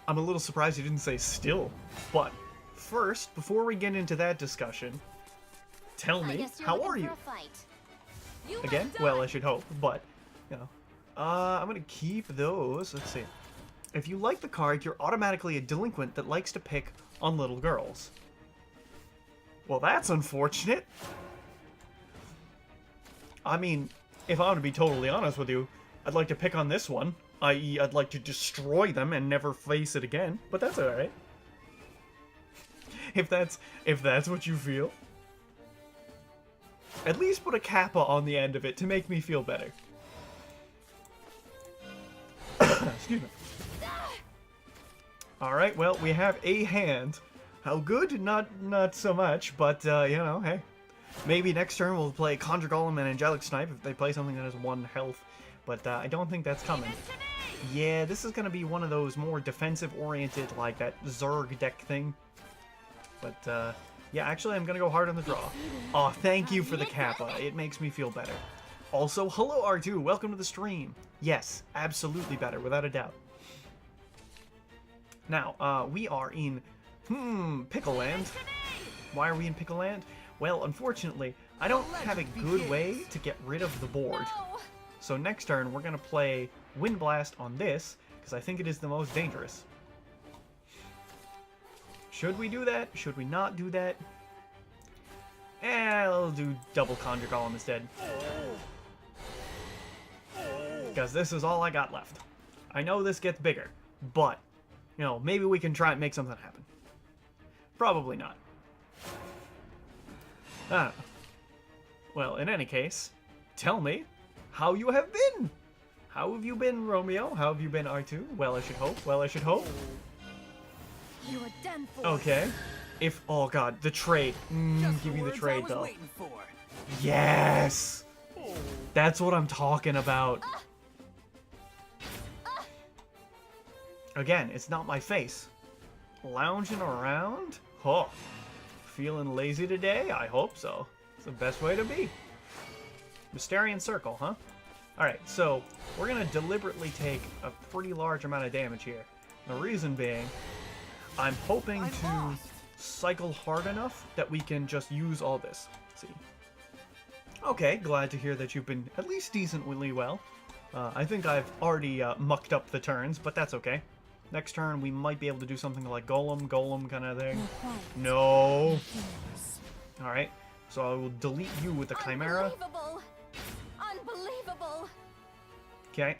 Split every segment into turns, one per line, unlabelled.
I'm a little surprised you didn't say still. But first, before we get into that discussion, tell me, how are you? Again? Well, I should hope, but, you know. I'm gonna keep those. Let's see. If you like the card, you're automatically a delinquent that likes to pick on little girls. Well, that's unfortunate. I mean, if I'm to be totally honest with you, I'd like to pick on this one. I.e., I'd like to destroy them and never face it again. But that's alright. If that's what you feel. At least put a kappa on the end of it to make me feel better. Excuse me. Alright, well, we have a hand. How good? Not so much, but, you know, hey. Maybe next turn we'll play Conjure Golem and Angelic Snipe if they play something that has 1 health. But I don't think that's coming. Yeah, this is going to be one of those more defensive-oriented, like that Zerg deck thing. But, yeah, actually, I'm going to go hard on the draw. Aw, thank you for the kappa. It makes me feel better. Also, hello, R2. Welcome to the stream. Yes, absolutely better, without a doubt. Now, we are in, Pickle Land. Why are we in Pickle Land? Well, unfortunately, I don't have a good way to get rid of the board. So next turn, we're going to play Wind Blast on this, because I think it is the most dangerous. Should we do that? Should we not do that? I'll do double Conjure Golem instead. Because this is all I got left. I know this gets bigger, but, you know, maybe we can try and make something happen. Probably not. I don't know. Well, in any case, tell me how you have been. How have you been, Romeo? How have you been, R2? Well, I should hope. Well, I should hope.
You are done for.
Okay. If, oh god, the trade. Give me the trade, though. Yes! That's what I'm talking about. Again, it's not my face. Lounging around? Oh. Feeling lazy today? I hope so. It's the best way to be. Mysterian Circle, huh? Alright, so we're going to deliberately take a pretty large amount of damage here. The reason being, I'm hoping to cycle hard enough that we can just use all this. Let's see. Okay, glad to hear that you've been at least decently well. I think I've already mucked up the turns, but that's okay. Next turn, we might be able to do something like Golem kind of thing. No. Alright, so I will delete you with the Chimera.
Unbelievable.
Okay.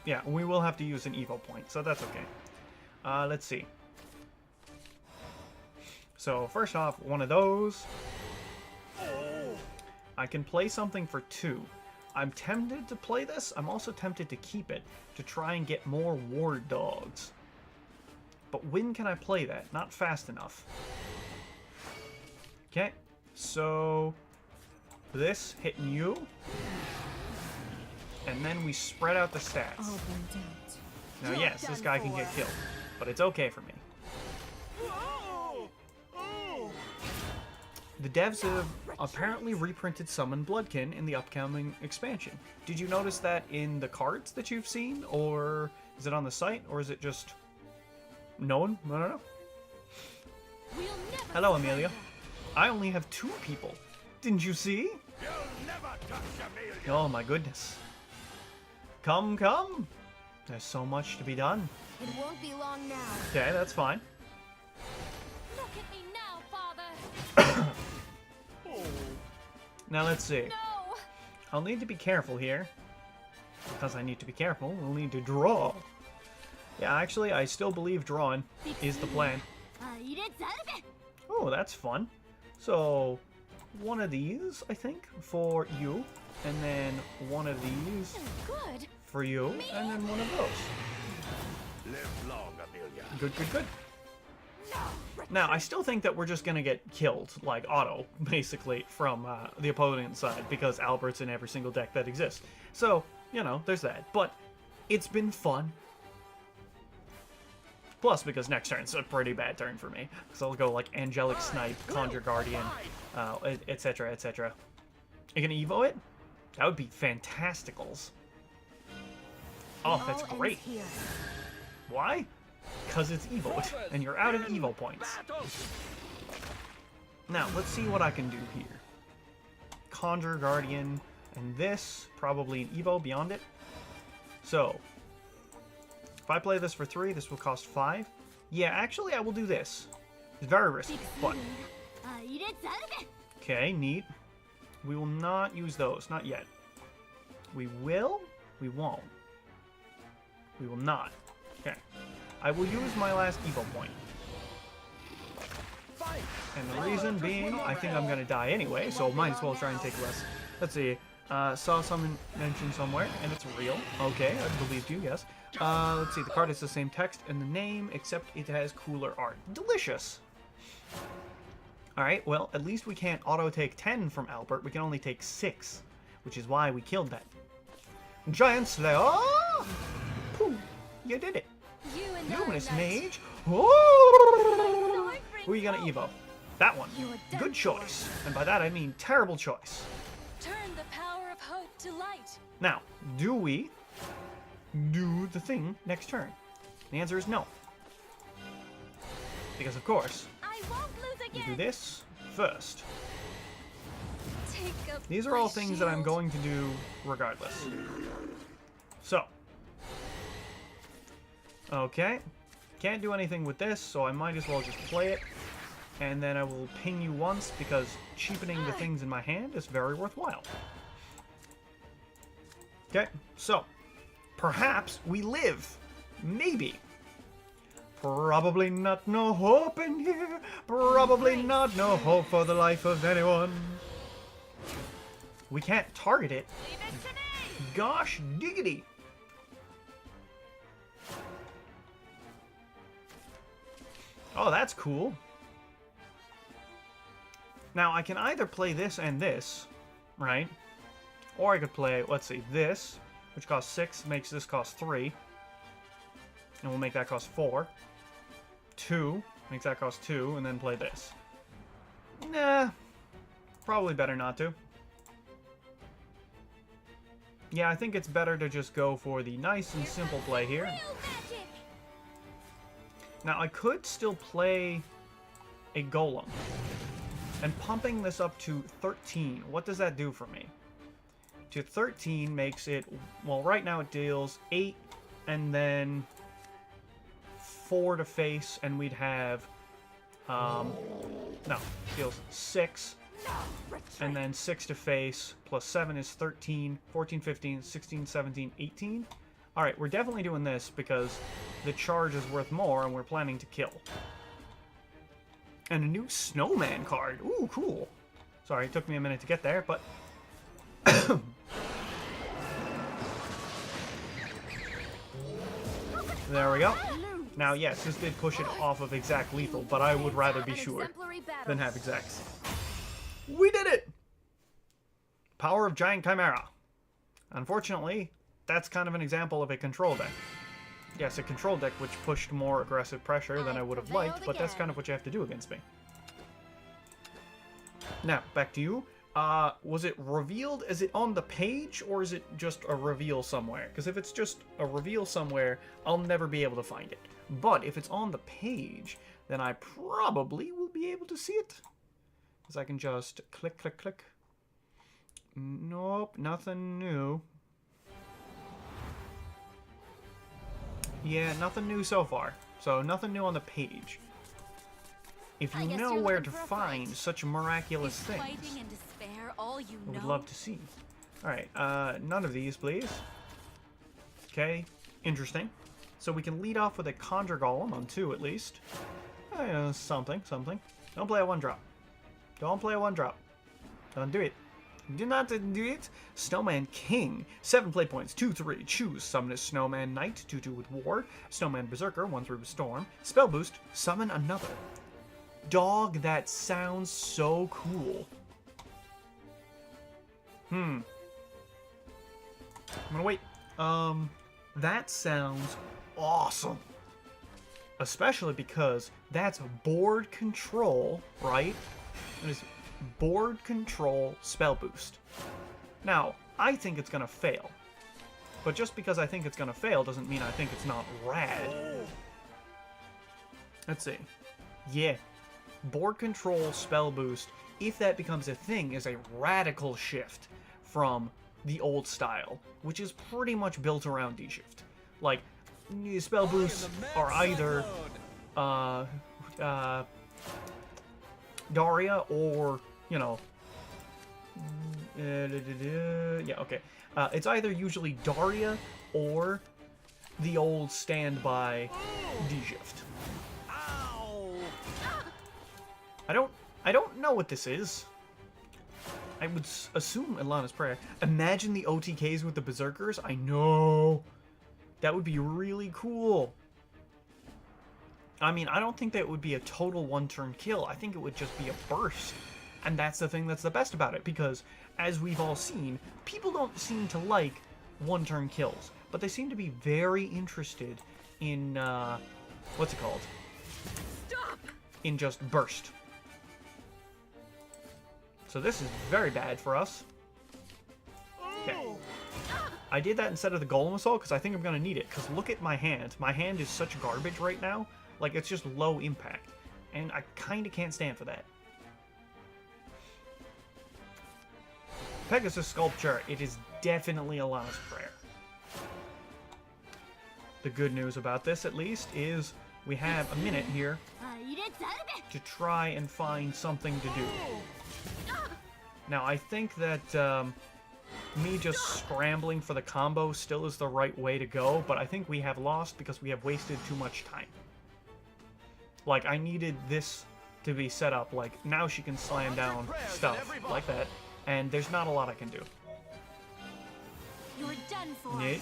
Yeah, we will have to use an Evo point, so that's okay. Let's see. So, first off, one of those. I can play something for 2. I'm tempted to play this. I'm also tempted to keep it to try and get more Ward Dogs. But when can I play that? Not fast enough. Okay, so this hitting you. And then we spread out the stats. Now, yes, this guy can get killed, but it's okay for me. The devs have apparently reprinted Summon Bloodkin in the upcoming expansion. Did you notice that in the cards that you've seen? Or is it on the site? Or is it just known? I don't know. Hello, Amelia. I only have 2 people. Didn't you see? Oh my goodness. Come, come. There's so much to be done.
It won't be long now.
Okay, that's fine.
Look at me now, Father.
Now let's see.
No.
I'll need to be careful here. Because I need to be careful, we'll need to draw. Yeah, actually, I still believe drawing is the plan. Oh, that's fun. So, one of these, I think, for you. And then one of these
Good.
for you. And then one of those.
Live long, Amelia.
Good, good, good. Now, I still think that we're just going to get killed, like auto, basically, from the opponent's side, because Albert's in every single deck that exists. So, you know, there's that. But it's been fun. Plus, because next turn's a pretty bad turn for me. Because I'll go, like, Angelic Snipe, Conjure Guardian, etc., etc. You gonna Evo it? That would be fantasticals. Oh, that's great. Why? Because it's evoed, and you're out of evo points. Now, let's see what I can do here. Conjure, Guardian, and this, probably an evo beyond it. So, if I play this for 3, this will cost 5. Yeah, actually, I will do this. It's very risky, but... Okay, neat. We will not use those, not yet. We will, we won't. We will not. Okay. I will use my last evo point. And the reason being, I think I'm gonna die anyway, so might as well try and take less. Let's see. Saw someone mention somewhere, and it's real. Okay, I believed you, yes. Let's see, the card has the same text and the name, except it has cooler art. Delicious! Alright, well, at least we can't auto-take 10 from Albert. We can only take 6, which is why we killed that. Giant Slayer! Pooh! You did it! Luminous Mage! Oh! Who are you gonna evo? That one. Good choice. And by that I mean terrible choice.
Turn the power of hope to light.
Now, do we do the thing next turn? The answer is no. Because of course,
I won't lose
we
again.
do this first.
Take up
These are
my
all things that I'm
shield.
going to do regardless. So. Okay. Can't do anything with this, so I might as well just play it. And then I will ping you once, because cheapening the things in my hand is very worthwhile. Okay, so. Perhaps we live. Maybe. Probably not, no hope in here. Probably not, no hope for the life of anyone. We can't target it.
Leave it to me.
Gosh diggity. Oh, that's cool. Now, I can either play this and this, right? Or I could play, let's see, this, which costs 6, makes this cost 3. And we'll make that cost 4. 2, makes that cost 2, and then play this. Nah, probably better not to. Yeah, I think it's better to just go for the nice and simple play here.
Real magic.
Now, I could still play a Golem. And pumping this up to 13, what does that do for me? To 13 makes it, well, right now it deals 8 and then 4 to face, and we'd have, no, deals 6, and then 6 to face, plus 7 is 13, 14, 15, 16, 17, 18. Alright, we're definitely doing this because the charge is worth more and we're planning to kill. And a new snowman card. Ooh, cool. Sorry, it took me a minute to get there, but... There we go. Now, yes, this did push it off of exact lethal, but I would rather be sure than have exacts. We did it! Power of Giant Chimera. Unfortunately, that's kind of an example of a control deck. Yes, a control deck which pushed more aggressive pressure than I would have liked, but that's kind of what you have to do against me. Now, back to you. Was it revealed? Is it on the page, or is it just a reveal somewhere? Because if it's just a reveal somewhere, I'll never be able to find it. But if it's on the page, then I probably will be able to see it. Because I can just click, click, click. Nope, nothing new. Yeah, nothing new so far. So, nothing new on the page. If you know where to find such miraculous things,
Fighting and despair, all you
I would
know.
love to see. Alright, none of these, please. Okay, interesting. So we can lead off with a Conjure Golem on 2 at least. Something. Don't play a 1-drop. Don't play a 1-drop. Don't do it. Do not do it. Snowman King. 7 play points. 2/3. Choose. Summon a Snowman Knight. 2/2 with War. Snowman Berserker. 1/3 with Storm. Spell boost. Summon another. Dog, that sounds so cool. I'm gonna wait. That sounds awesome. Especially because that's board control, right? It is board control spell boost. Now, I think it's gonna fail. But just because I think it's gonna fail doesn't mean I think it's not rad. Let's see. Yeah. Board control spell boost, if that becomes a thing, is a radical shift from the old style, which is pretty much built around D-shift. Like, spell boosts are either Daria or, you know, yeah, okay. It's either usually Daria or the old standby D-shift. I don't know what this is. I would assume Ilana's Prayer. Imagine the OTKs with the Berserkers. I know. That would be really cool. I mean, I don't think that would be a total one-turn kill. I think it would just be a burst. And that's the thing that's the best about it, because, as we've all seen, people don't seem to like one-turn kills, but they seem to be very interested in, what's it called?
Stop!
In just burst. So this is very bad for us. Okay. I did that instead of the Golem Assault because I think I'm going to need it, because look at my hand. My hand is such garbage right now. Like, it's just low impact. And I kind of can't stand for that. Pegasus Sculpture. It is definitely Ilana's Prayer. The good news about this, at least, is we have a minute here to try and find something to do. Now, I think that me just scrambling for the combo still is the right way to go, but I think we have lost because we have wasted too much time. Like, I needed this to be set up, like, now she can slam down stuff like that, and there's not a lot I can do.
You're done for.
Yeah.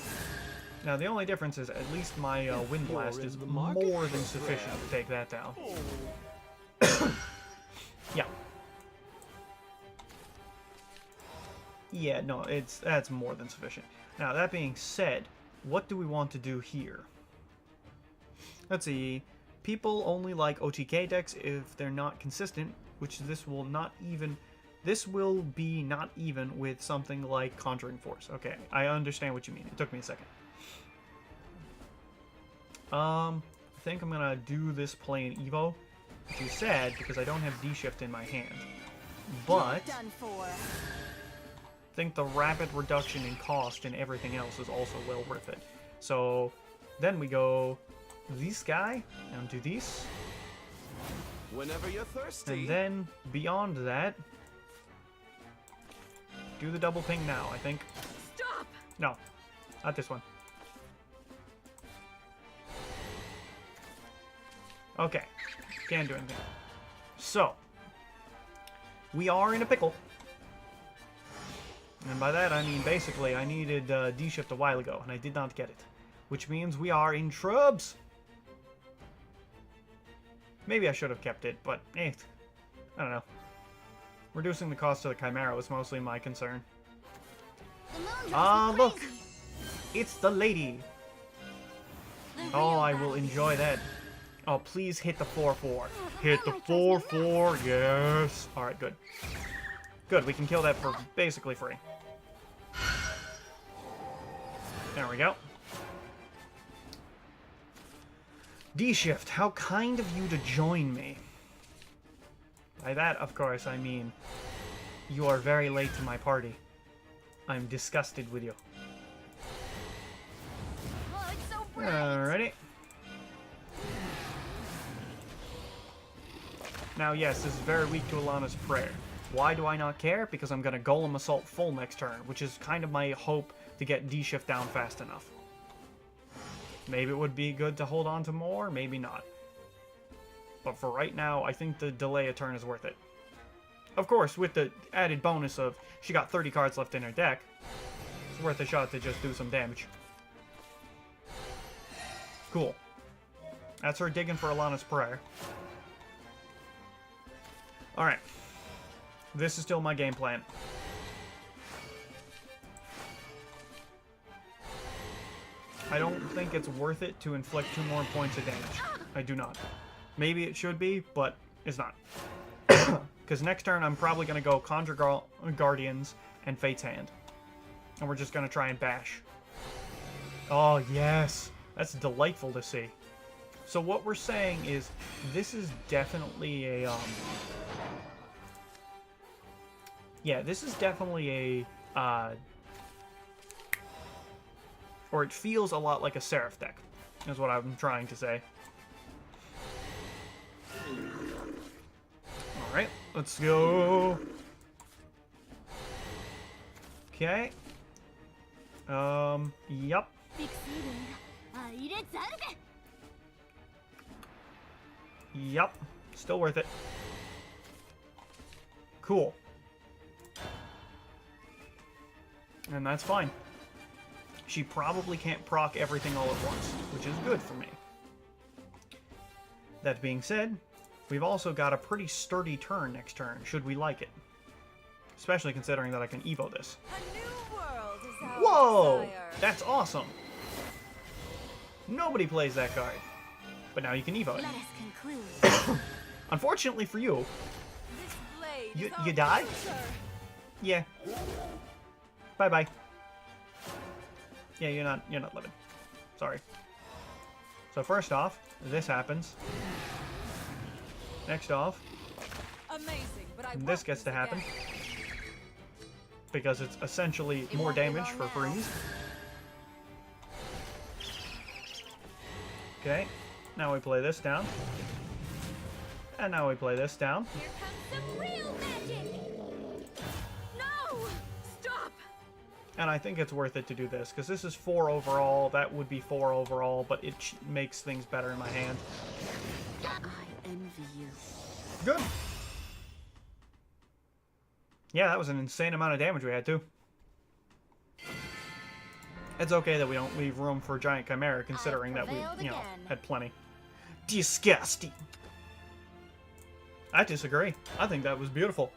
Now, the only difference is at least my Wind Blast is more than sufficient to take that down. Yeah. Yeah, no, that's more than sufficient. Now, that being said, what do we want to do here? Let's see. People only like OTK decks if they're not consistent, which this will be not even with something like Conjuring Force. Okay, I understand what you mean. It took me a second. I think I'm gonna do this play in Evo, which is sad because I don't have D-Shift in my hand. But I think the rapid reduction in cost and everything else is also well worth it. So then we go this guy and do this.
Whenever you're thirsty.
And then beyond that, do the double ping now, I think.
Stop!
No, not this one. Okay, can't do anything. So, we are in a pickle. And by that I mean basically I needed D-Shift a while ago, and I did not get it. Which means we are in trubs! Maybe I should have kept it, but I don't know. Reducing the cost of the Chimera was mostly my concern. Ah, look! It's the lady! Oh, I will enjoy that. Oh, please hit the 4-4. Hit the 4-4, yes! Alright, good. Good, we can kill that for basically free. There we go. D-Shift, how kind of you to join me. By that, of course, I mean you are very late to my party. I'm disgusted with you.
Oh, it's so bright.
Alrighty. Now, yes, this is very weak to Ilana's Prayer. Why do I not care? Because I'm going to Golem Assault full next turn, which is kind of my hope to get D-Shift down fast enough. Maybe it would be good to hold on to more, maybe not. But for right now, I think the delay a turn is worth it. Of course, with the added bonus of she got 30 cards left in her deck, it's worth a shot to just do some damage. Cool. That's her digging for Ilana's Prayer. Alright. This is still my game plan. I don't think it's worth it to inflict 2 more points of damage. I do not. Maybe it should be, but it's not. Because next turn I'm probably going to go Conjure Guardians and Fate's Hand. And we're just going to try and bash. Oh, yes. That's delightful to see. So what we're saying is this is definitely a yeah, this is definitely a or it feels a lot like a Seraph deck, is what I'm trying to say. Alright, let's go. Okay. Yup. Yup. Still worth it. Cool. And that's fine. She probably can't proc everything all at once, which is good for me. That being said, we've also got a pretty sturdy turn next turn, should we like it. Especially considering that I can Evo this.
A new world is our
Whoa!
desire.
That's awesome! Nobody plays that card. But now you can Evo it.
Let us conclude.
Unfortunately for you,
This blade
You-
is our
you die?
future.
yeah. Bye-bye. Yeah, you're not living. Sorry. So first off, this happens. Next off,
Amazing, but I
this
won't
gets to
lose
happen.
again.
Because it's essentially
It
more
won't be
damage
long
for
now.
freeze. Okay, now we play this down. And now we play this down.
Here comes some real magic. No! Stop!
And I think it's worth it to do this, because this is 4 overall, that would be 4 overall, but it makes things better in my hand.
I envy you.
Good. Yeah, that was an insane amount of damage we had, too. It's okay that we don't leave room for Giant Chimera, considering that we,
prevailed
you know,
again.
had plenty. Disgusting. I disagree. I think that was beautiful.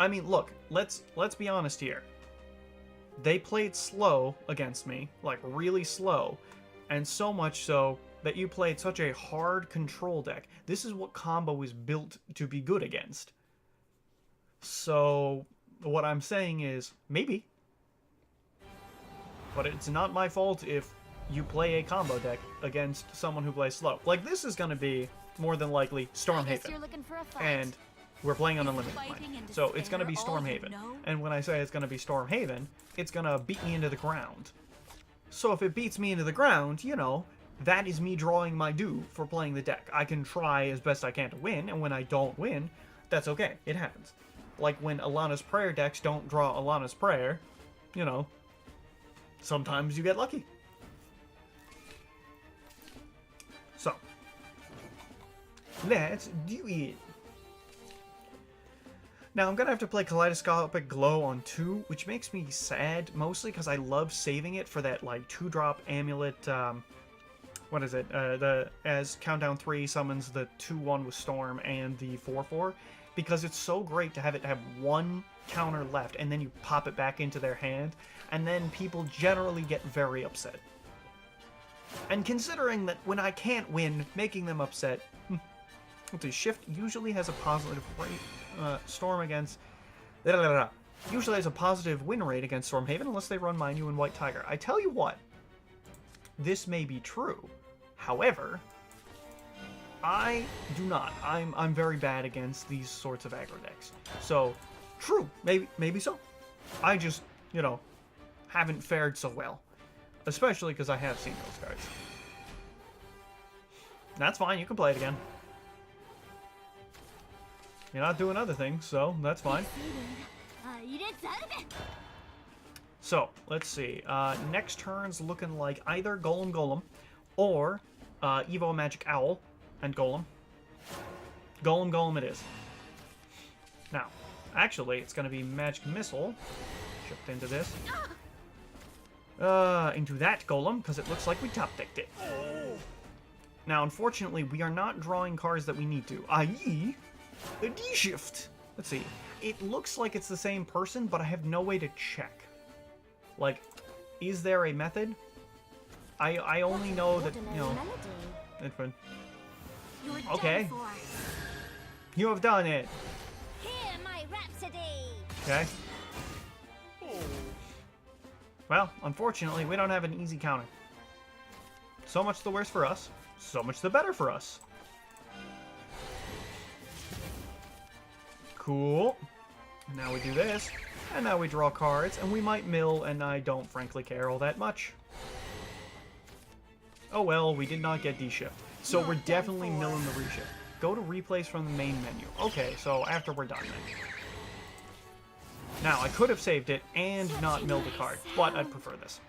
I mean, look, let's be honest here. They played slow against me, like really slow, and so much so that you played such a hard control deck. This is what combo is built to be good against. So, what I'm saying is, maybe. But it's not my fault if you play a combo deck against someone who plays slow. Like, this is going to be, more than likely,
I guess
Stormhaven.
you're looking for a fight.
And we're playing on
Is
Unlimited
fighting
Plane.
and
So it's going to be
despair all you
Stormhaven.
know?
And when I say it's going to be Stormhaven, it's going to beat me into the ground. So if it beats me into the ground, you know, that is me drawing my due for playing the deck. I can try as best I can to win, and when I don't win, that's okay. It happens. Like when Alana's Prayer decks don't draw Alana's Prayer, you know, sometimes you get lucky. So, let's do it. Now, I'm going to have to play Kaleidoscopic Glow on 2, which makes me sad, mostly because I love saving it for that, like, 2-drop amulet, what is it? As Countdown 3 summons the 2-1 with Storm and the 4-4, because it's so great to have it have one counter left, and then you pop it back into their hand, and then people generally get very upset. And considering that when I can't win, making them upset, let's see, Shift usually has a positive rate. Storm against... usually has a positive win rate against Stormhaven unless they run Mind You and White Tiger. I tell you what, this may be true. However, I do not. I'm very bad against these sorts of aggro decks. So, true, maybe so. I just, you know, haven't fared so well. Especially because I have seen those cards. That's fine, you can play it again. You're not doing other things, so that's fine. So, let's see. Next turn's looking like either Golem or Evo Magic Owl and Golem. Golem it is. Now, actually, it's going to be Magic Missile. Shipped into this. Into that Golem, because it looks like we top-decked it. Now, unfortunately, we are not drawing cards that we need to, i.e., a D-Shift. Let's see. It looks like it's the same person, but I have no way to check. Like, is there a method? I only know that, you know... It's been... Okay. You have done it.
Hear my rhapsody.
Okay. Well, unfortunately, we don't have an easy counter. So much the worse for us. So much the better for us. Cool. Now we do this. And now we draw cards. And we might mill, and I don't frankly care all that much. Oh well, we did not get D-shift. So we're definitely milling the reshift. Go to replace from the main menu. Okay, so after we're done then. Now, I could have saved it and not milled the card, but I'd prefer this.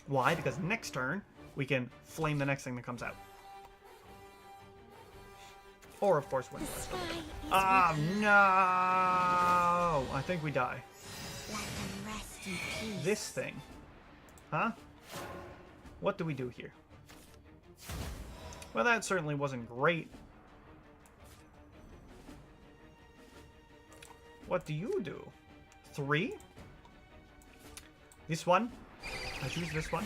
Why? Because next turn, we can flame the next thing that comes out. Or, of course, win the rest of it. Ah, no! I think we die. This thing. Huh? What do we do here? Well, that certainly wasn't great. What do you do? 3? This one? I choose this one.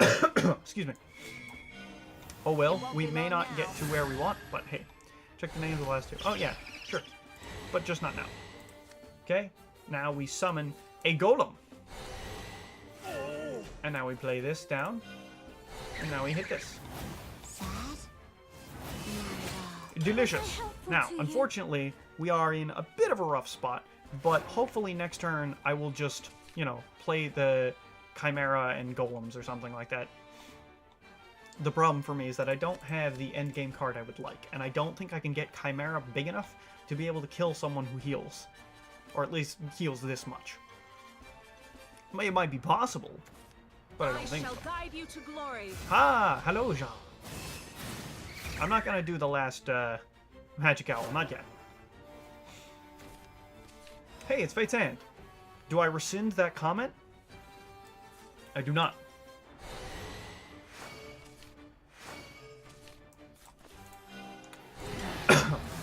Excuse me. Oh well, we may not get to where we want, but hey. Check the names of the last two. Oh yeah, sure. But just not now. Okay, now we summon a golem. And now we play this down. And now we hit this. Delicious. Now, unfortunately, we are in a bit of a rough spot, but hopefully next turn I will just, you know, play the Chimera and Golems or something like that. The problem for me is that I don't have the endgame card I would like, and I don't think I can get Chimera big enough to be able to kill someone who heals. Or at least heals this much. It might be possible, but I don't think so.
Guide you to glory.
Ah, hello, Jean. I'm not gonna do the last Magic Owl, not yet. Hey, it's Fate's Hand. Do I rescind that comment? I do not.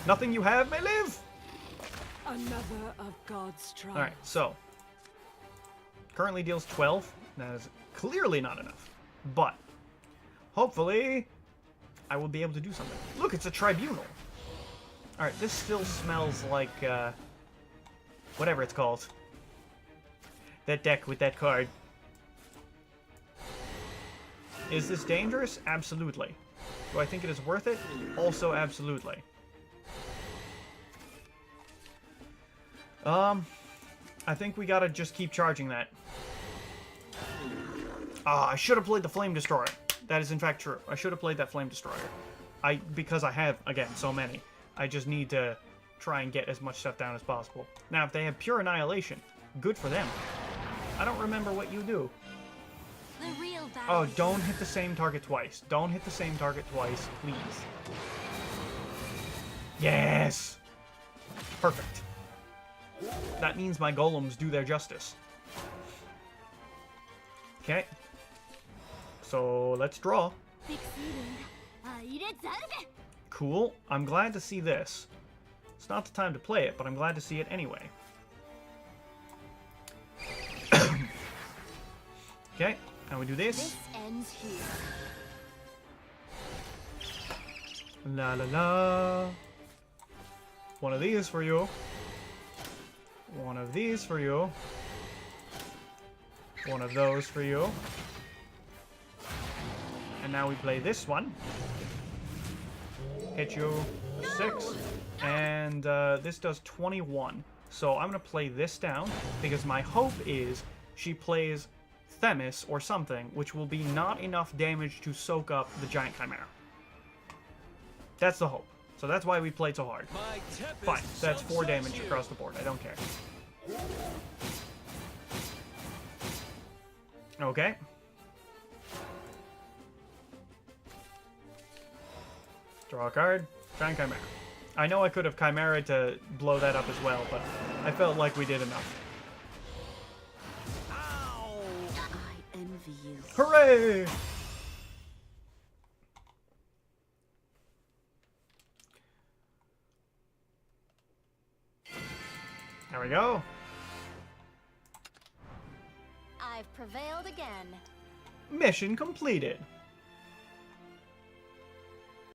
Nothing you have may live!
Another of God's trials.
Alright, so. Currently deals 12. That is clearly not enough. But, hopefully, I will be able to do something. Look, it's a tribunal. Alright, this still smells like, whatever it's called. That deck with that card. Is this dangerous? Absolutely. Do I think it is worth it? Also, absolutely. I think we gotta just keep charging that. Ah, I should have played the Flame Destroyer. That is in fact true. I should have played that Flame Destroyer. Because I have, again, so many. I just need to try and get as much stuff down as possible. Now, if they have Pure Annihilation, good for them. I don't remember what you do.
The real
Oh, don't hit the same target twice. Don't hit the same target twice, please. Yes! Perfect. That means my golems do their justice. Okay. So, let's draw. Cool. I'm glad to see this. It's not the time to play it, but I'm glad to see it anyway. Okay, now we do this.
This ends here.
La la la. One of these for you. One of these for you. One of those for you. And now we play this one. Hit you 6. And this does 21. So I'm going to play this down because my hope is she plays Themis or something, which will be not enough damage to soak up the giant chimera. That's the hope. So that's why we played so hard. Fine, that's 4 damage across the board. I don't care. Okay. Draw a card. Giant chimera. I know I could have chimera to blow that up as well, but I felt like we did enough.
I envy you.
Hooray! There we go.
I've prevailed again.
Mission completed.